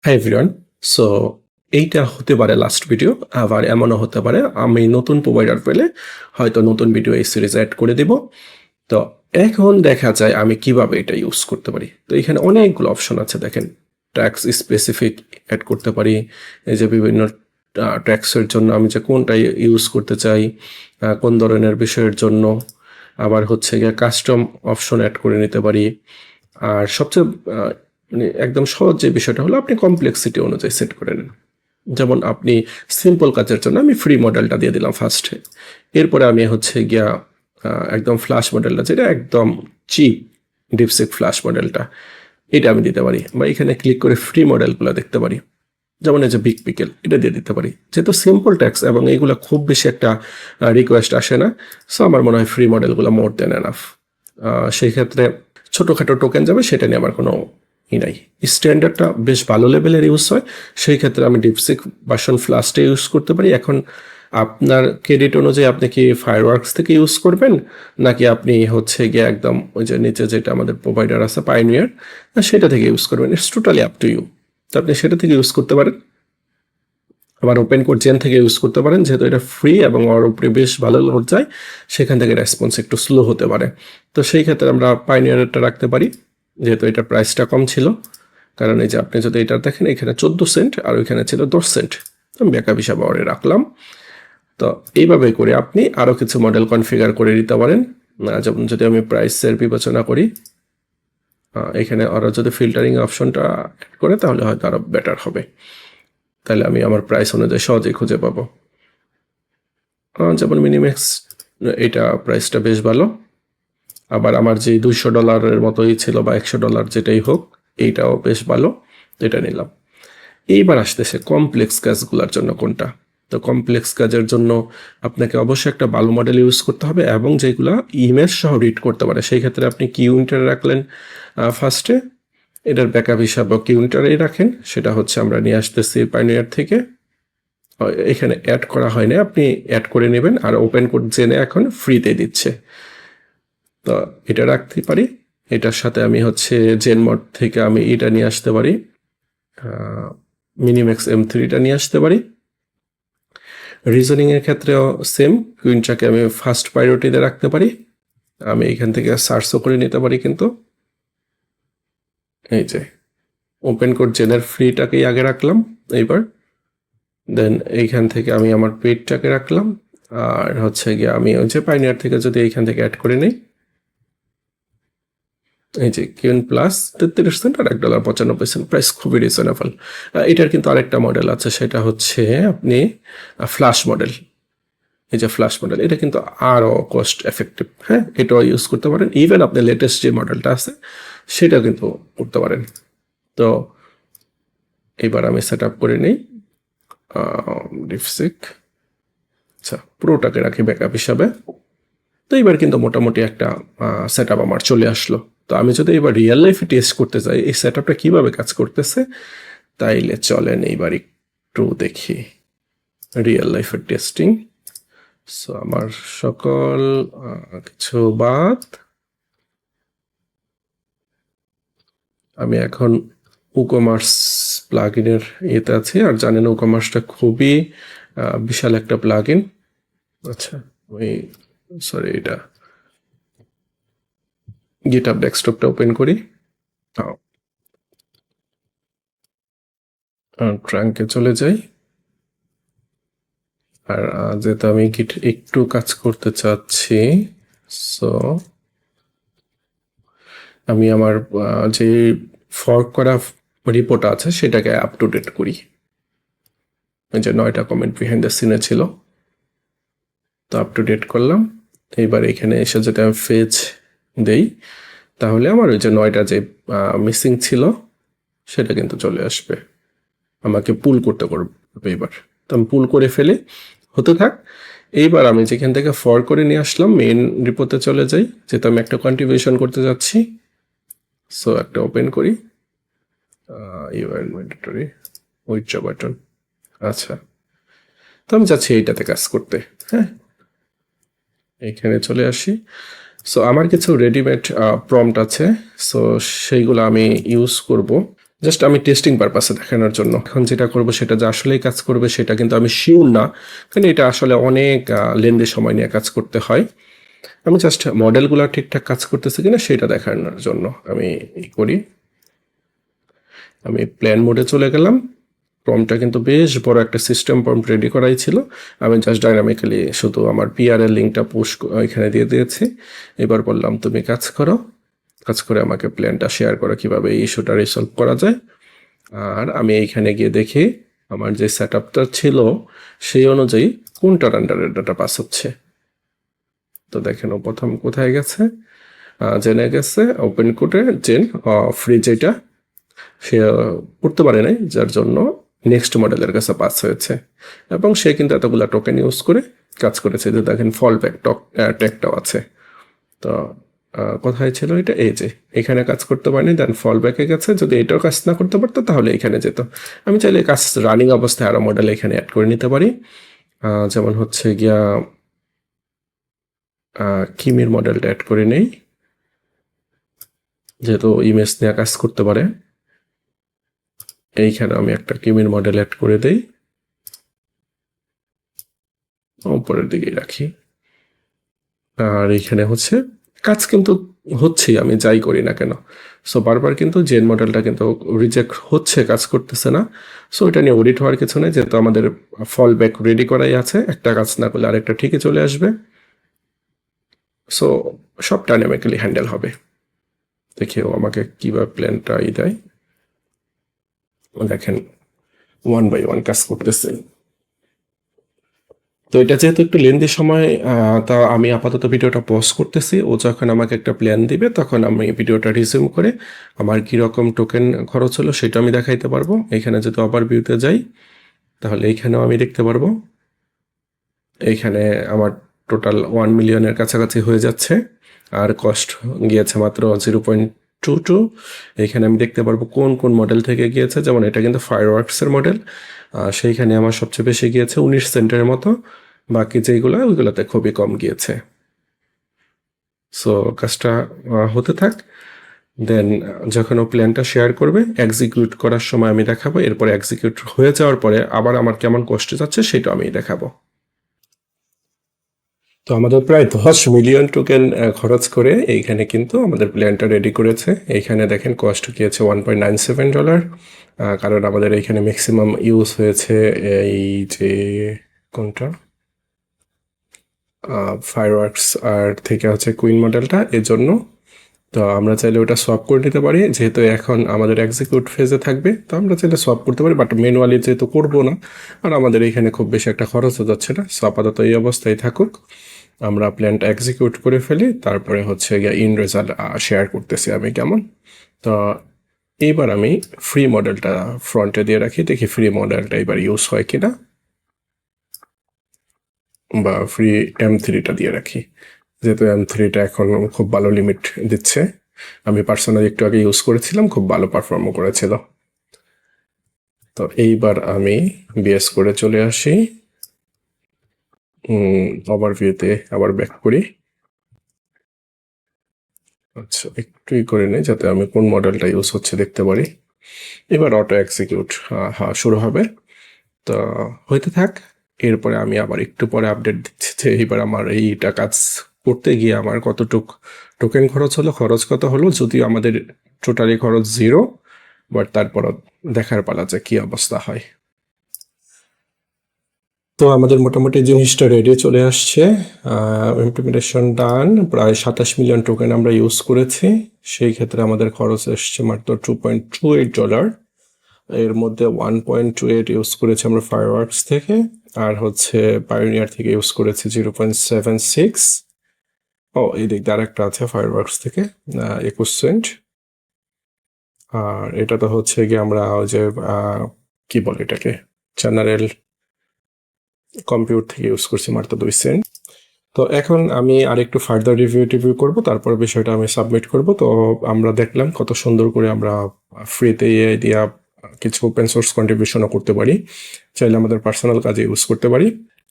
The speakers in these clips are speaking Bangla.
Hi everyone. সো এইটা হতে পারে লাস্ট ভিডিও, আবার এমনও হতে পারে আমি নতুন প্রোভাইডার পেলে হয়তো নতুন ভিডিও এই সিরিজ অ্যাড করে দিব। তো এখন দেখা যায় আমি কিভাবে এটা ইউজ করতে পারি। তো এখানে অনেকগুলো অপশন আছে, দেখেন ট্যাক্স স্পেসিফিক অ্যাড করতে পারি। এই যে বিভিন্ন ট্যাক্সের জন্য আমি যে কোনটা ইউজ করতে চাই, কোন ধরনের বিষয়ের জন্য, আবার হচ্ছে গিয়ে কাস্টম অপশন অ্যাড করে নিতে পারি। আর সবচেয়ে মানে একদম সহজ যে বিষয়টা হলো আপনি কমপ্লেক্সিটি অনুযায়ী সেট করে নেন। যেমন আপনি সিম্পল কাজের জন্য আমি ফ্রি মডেলটা দিয়ে দিলাম ফার্স্টে, এরপরে আমি হচ্ছে গিয়া একদম ফ্ল্যাশ মডেলটা যেটা একদম চিপ ডিপসিক ফ্ল্যাশ মডেলটা এটা আমি দিতে পারি, বা এখানে ক্লিক করে ফ্রি মডেলগুলো দেখতে পারি। যেমন এই যে বিগ পিকেল এটা দিয়ে দিতে পারি, যেহেতু সিম্পল ট্যাক্স এবং এইগুলো খুব বেশি একটা রিকোয়েস্ট আসে না। সো আমার মনে হয় ফ্রি মডেলগুলো মোর দেন এনাফ। সেই ক্ষেত্রে ছোটোখাটো টোকেন যাবে সেটা নিয়ে আমার কোনো নাই। স্ট্যান্ডার্ডটা বেশ ভালো লেভেলের ইউজ হয়, সেই ক্ষেত্রে আমি ডিপসিক ভার্সন ফ্লাস্টে ইউজ করতে পারি। এখন আপনার ক্রেডিট অনুযায়ী আপনি কি ফায়ারওয়ার্কস থেকে ইউজ করবেন, নাকি আপনি হচ্ছে গিয়ে একদম ওই যে নিচে যেটা আমাদের প্রোভাইডার আছে পাইনিয়ার সেটা থেকে ইউজ করবেন। It's totally up to you. তো আপনি সেটা থেকে ইউজ করতে পারেন, আবার ওপেন কোড জেন থেকে ইউজ করতে পারেন, যেহেতু এটা ফ্রি এবং ওর উপরে বেশ ভালো লোড যায়, সেখান থেকে রেসপন্স একটু স্লো হতে পারে। তো সেই ক্ষেত্রে আমরা পাইনিয়ারটা রাখতে পারি, যেহেতু এটার প্রাইসটা কম ছিল। কারণ এই যে আপনি যদি এটা দেখেন এখানে 14 সেন্ট আর ওইখানে ছিল 10 সেন্ট, আমি ব্যাকআপ হিসাবে ওরে রাখলাম। তো এইভাবে করে আপনি আরও কিছু মডেল কনফিগার করে দিতে পারেন। যেমন যদি আমি প্রাইসের বিবেচনা করি, এখানে আরও যদি ফিল্টারিং অপশনটা অ্যাড করে তাহলে হয়তো আরও বেটার হবে, তাহলে আমি আমার প্রাইস অনুযায়ী সহজেই খুঁজে পাবো। যেমন মিনিম্যাক্স এটা প্রাইসটা বেশ ভালো, আবার আমার যে $200 মতোই ছিল বা $100 যেটাই হোক, এইটাও বেশ ভালো, এটা নিলাম। এইবার আসতেছে কমপ্লেক্স কাজগুলোর জন্য কোনটা। তো কমপ্লেক্স কাজের জন্য আপনাকে অবশ্যই একটা ভালো মডেল ইউজ করতে হবে এবং যেগুলো ইমেজ সহ রিড করতে পারে। সেই ক্ষেত্রে আপনি কিউইন্টার রাখলেন ফার্স্টে, এটার ব্যাকআপ হিসাবে কিউইন্টারেই রাখেন। সেটা হচ্ছে আমরা নিয়ে আসতেছি পাইনিয়ার থেকে, এখানে অ্যাড করা হয় না, আপনি অ্যাড করে নেবেন। আর ওপেন কোড জেনে এখন ফ্রিতে দিচ্ছে, তো এটা রাখতে পারি। এটার সাথে আমি হচ্ছে জেনমড থেকে আমি এটা নিয়ে আসতে পারি, মিনিম্যাক্স M3টা নিয়ে আসতে পারি। রিজনিংয়ের ক্ষেত্রেও সেম, কুইনটাকে আমি ফার্স্ট প্রায়োরিটিতে রাখতে পারি। আমি এখান থেকে সার্চও করে নিতে পারি, কিন্তু এই যে ওপেন কোড জেনের ফ্রিটাকেই আগে রাখলাম এইবার। দেন এইখান থেকে আমি আমার পেডটাকে রাখলাম, আর হচ্ছে গিয়ে আমি ওই যে পাইনিয়ার থেকে যদি এইখান থেকে অ্যাড করে নিই, এই যে কিউন প্লাস 33 সেন্ট আর $1.95, প্রাইস খুবই রিজনেবল। এটার কিন্তু আরেকটা মডেল আছে, সেটা হচ্ছে আপনি ফ্ল্যাশ মডেল। এই যে ফ্ল্যাশ মডেল এটা কিন্তু আরও কস্ট এফেক্টিভ, হ্যাঁ, এটাও ইউজ করতে পারেন। ইভেন আপনি লেটেস্ট যে মডেলটা আছে সেটা কিন্তু করতে পারেন। তো এইবার আমি সেট আপ করে নিই ডিপসিক। আচ্ছা, পুরোটাকে রাখি ব্যাকআপ হিসাবে। তো এবার কিন্তু মোটামুটি একটা সেট আপ আমার চলে আসলো। তো আমি যদি এবার রিয়েল লাইফে টেস্ট করতে চাই এই সেট আপটা কীভাবে কাজ করতেছে, তাইলে চলেন এইবার একটু দেখি রিয়েল লাইফের টেস্টিং। সো আমার সকল কিছু বাদ, আমি এখন উকমার্স প্লাগইনের ইয়েতে আছি। আর জানেন উকমার্সটা খুবই বিশাল একটা প্লাগইন। আচ্ছা, ওই সরি, এটা গিটহাব ডেস্কটপটা ওপেন করি, ট্রাঙ্কে চলে যাই। আর যেহেতু আমি একটু কাজ করতে চাচ্ছি, সো আমি আমার যে ফর্ক করা রিপোর্ট আছে সেটাকে আপ টু ডেট করি। ওই যে 9টা কমেন্ট বিহাইন্ড দ্য সিনে ছিল, তো আপ টু ডেট করলাম। এইবার এখানে এসে যদি আমি ফেজ দেই, তাহলে আমার ওই যে 9টা যে মিসিং ছিল সেটা কিন্তু চলে আসবে। আমাকে পুল করতে করবে এবার, তো আমি পুল করে ফেলি, হতে থাক। এইবার আমি যেখান থেকে ফর করে নিয়ে আসলাম মেইন রিপোর্টে চলে যাই, যেহেতু আমি একটা কন্ট্রিবিউশন করতে যাচ্ছি। সো একটা ওপেন করি, ইউআর ম্যান্ডেটরি উইথড্র বাটন। আচ্ছা, তো আমি যাচ্ছি এইটাতে কাজ করতে, হ্যাঁ, এইখানে চলে আসি। সো আমার কিছু রেডিমেড প্রম্পট আছে, সো সেইগুলো আমি ইউজ করব। জাস্ট আমি টেস্টিং পারপাসে দেখানোর জন্য। এখন যেটা করব সেটা যে আসলেই কাজ করবে সেটা কিন্তু আমি শিওর না, কারণ এটা আসলে অনেক লেন্দি সময় নিয়ে কাজ করতে হয়। আমি জাস্ট মডেলগুলো ঠিকঠাক কাজ করতেছে কিনা সেটা দেখানোর জন্য আমি করি। আমি প্ল্যান মোডে চলে গেলাম। প্রম্পটটা কিন্তু বেশ বড় একটা সিস্টেম প্রম্পট রেডি করাই ছিল। আমি জাস্ট ডাইনামিক্যালি শুধু আমার পিআর এর লিঙ্কটা পুশ এখানে দিয়ে দিয়েছি। এবার বললাম তুমি কাজ করো, কাজ করে আমাকে প্ল্যানটা শেয়ার করো কিভাবে এই ইস্যুটা রিসলভ করা যায়। আর আমি এইখানে গিয়ে দেখি আমার যে সেট আপটা ছিল সেই অনুযায়ী কোনটার আন্ডারে ডাটা পাস হচ্ছে। তো দেখেন ও প্রথম কোথায় গেছে, জেনে গেছে ওপেন কোডে জেন ফ্রি যেটা সে করতে পারে নাই, যার জন্য নেক্সট মডেলের কাছে পাস হয়েছে এবং সে কিন্তু এতগুলো টোকেন ইউজ করে কাজ করেছে। যে দেখেন ফল ব্যাক ট্যাগটাও আছে। তো কোথায় ছিল এটা, এই যে এখানে কাজ করতে পারেনি, দেন ফল ব্যাকে গেছে। যদি এটাও কাজ না করতে পারতো তাহলে এখানে যেত। আমি চাইলে কাজ রানিং অবস্থায় আরও মডেল এখানে অ্যাড করে নিতে পারি। যেমন হচ্ছে গিয়া কিমির মডেলটা অ্যাড করে নেই, যেহেতু ইমেজ নিয়ে কাজ করতে পারে। এইখানে আমি একটা কিমির মডেল অ্যাড করে দেই, উপরের দিকেই রাখি। আর এইখানে হচ্ছে কাজ কিন্তু হচ্ছেই আমি যাই করি না কেন। সো বারবার কিন্তু জেন মডেলটা কিন্তু রিজেক্ট হচ্ছে, কাজ করতেছে না। সো এটা নিয়ে অডিট হওয়ার কিছু নেই, যেহেতু আমাদের ফল ব্যাক রেডি করাই আছে। একটা কাজ না করলে আরেকটা ঠিকই চলে আসবে। সো সব ডাইনামিক্যালি হ্যান্ডেল হবে। দেখেও আমাকে কিভাবে প্ল্যানটা দেয়, দেখেন 1 বাই 1 কাজ করতেছে। তো এটা যেহেতু একটু লেন্দি সময়, তা আমি আপাতত ভিডিওটা পজ করতেছি। ও যখন আমাকে একটা প্ল্যান দিবে তখন আমি ভিডিওটা রিজিউম করে আমার কীরকম টোকেন খরচ হলো সেটা আমি দেখাইতে পারবো। এখানে যদি ওভারভিউতে যাই তাহলে এইখানেও আমি দেখতে পারবো। এইখানে আমার টোটাল 1 মিলিয়নের কাছাকাছি হয়ে যাচ্ছে, আর কস্ট গিয়েছে মাত্র 0.22। এইখানে আমি দেখতে পারবো কোন কোন মডেল থেকে গিয়েছে। যেমন এটা কিন্তু ফায়ারওয়ার্কসের মডেল, সেইখানে আমার সবচেয়ে বেশি গিয়েছে 19 সেন্টের মতো। বাকি যেইগুলো ওইগুলোতে খুবই কম গিয়েছে। সো কাজটা হতে থাক, দেন যখন ও প্ল্যানটা শেয়ার করবে এক্সিকিউট করার সময় আমি দেখাবো। এরপরে এক্সিকিউট হয়ে যাওয়ার পরে আবার আমার কেমন কষ্ট যাচ্ছে সেটা আমি দেখাবো। তো আমাদের প্রায় 10 মিলিয়ন টোকেন খরচ করে এইখানে কিন্তু আমাদের প্ল্যানটা রেডি করেছে। এইখানে দেখেন কস্ট গিয়েছে $1.97, কারণ আমাদের এইখানে ম্যাক্সিমাম ইউজ হয়েছে এই যে কোনটা ফায়ারওয়ার্কস আর থেকে হচ্ছে কুইন মডেলটা, এর জন্য। তো আমরা চাইলে ওটা সোয়াপ করে নিতে পারি, যেহেতু এখন আমাদের এক্সিকিউট ফেজে থাকবে। তো আমরা চাইলে সোয়াপ করতে পারি, বাট ম্যানুয়ালি যেহেতু করবো না, আর আমাদের এইখানে খুব বেশি একটা খরচও যাচ্ছে না। সো আপাতত এই অবস্থায় থাকুক, আমরা প্ল্যানটা এক্সিকিউট করে ফেলি, তারপরে হচ্ছে গিয়ে ইন রেজাল্ট শেয়ার করতেছি আমি কেমন। তো এইবার আমি ফ্রি মডেলটা ফ্রন্টে দিয়ে রাখি, দেখি ফ্রি মডেলটা এবার ইউজ হয় কিনা, বা ফ্রি M3টা দিয়ে রাখি, যেহেতু M3টা এখন খুব ভালো লিমিট দিচ্ছে। আমি পার্সোনালি একটু আগে ইউজ করেছিলাম, খুব ভালো পারফর্মও করেছিল। তো এইবার আমি বিএস করে চলে আসি, ওভারভিউতে আবার ব্যাক করি। আচ্ছা একটুই করে নিই যাতে আমি কোন মডেলটা ইউজ হচ্ছে দেখতে পারি। এবার অটো এক্সিকিউট শুরু হবে। তো হইতে থাক, এরপরে আমি আবার একটু পরে আপডেট দিচ্ছি যে এইবার আমার এইটা কাজ করতে গিয়ে আমার কতটুক টোকেন খরচ হলো, খরচ কত হলো। যদিও আমাদের টোটালি খরচ 0, বাট তারপরও দেখার পালা যে কী অবস্থা হয়। তো আমাদের মোটামুটি জিনিসটা রেডি চলে আসছে, ইমপ্লিমেন্টেশন ডান। প্রায় 27 মিলিয়ন টোকেন আমরা ইউজ করেছি। সেই ক্ষেত্রে আমাদের খরচ এসছে মাত্র $2.28। এর মধ্যে 1.28 ইউজ করেছি আমরা ফায়ারওয়ার্কস থেকে, আর হচ্ছে পায়োনিয়ার থেকে ইউজ করেছি 0.76। ও এই দিক দিয়ে আরেকটা আছে ফায়ারওয়ার্কস থেকে 21 সেন্ট। আর এটা তো হচ্ছে গিয়ে আমরা ওই যে কি বলে এটাকে, জেনারেল কম্পিউট থেকে ইউজ করছি মাত্র 2 সেন্ট। তো এখন আমি আরেকটু ফার্দার রিভিউ করব, তারপর বিষয়টা আমি সাবমিট করব। তো আমরা দেখলাম কত সুন্দর করে আমরা ফ্রিতে এআই দিয়া কিছু ওপেন সোর্স কন্ট্রিবিউশনও করতে পারি, চাইলে আমাদের পার্সোনাল কাজে ইউজ করতে পারি।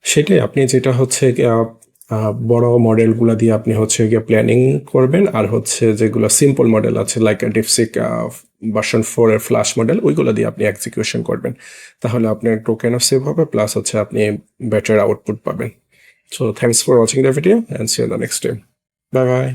সেটাই আপনি যেটা হচ্ছে বড় মডেলগুলো দিয়ে আপনি হচ্ছে গিয়ে প্ল্যানিং করবেন, আর হচ্ছে যেগুলো সিম্পল মডেল আছে লাইক ডিপসিক ভার্সন 4 এর ফ্ল্যাশ মডেল, ওইগুলো দিয়ে আপনি এক্সিকিউশন করবেন। তাহলে আপনার টোকেনও সেভ হবে, প্লাস হচ্ছে আপনি বেটার আউটপুট পাবেন। So thanks for watching the video and see you in the next time. Bye by.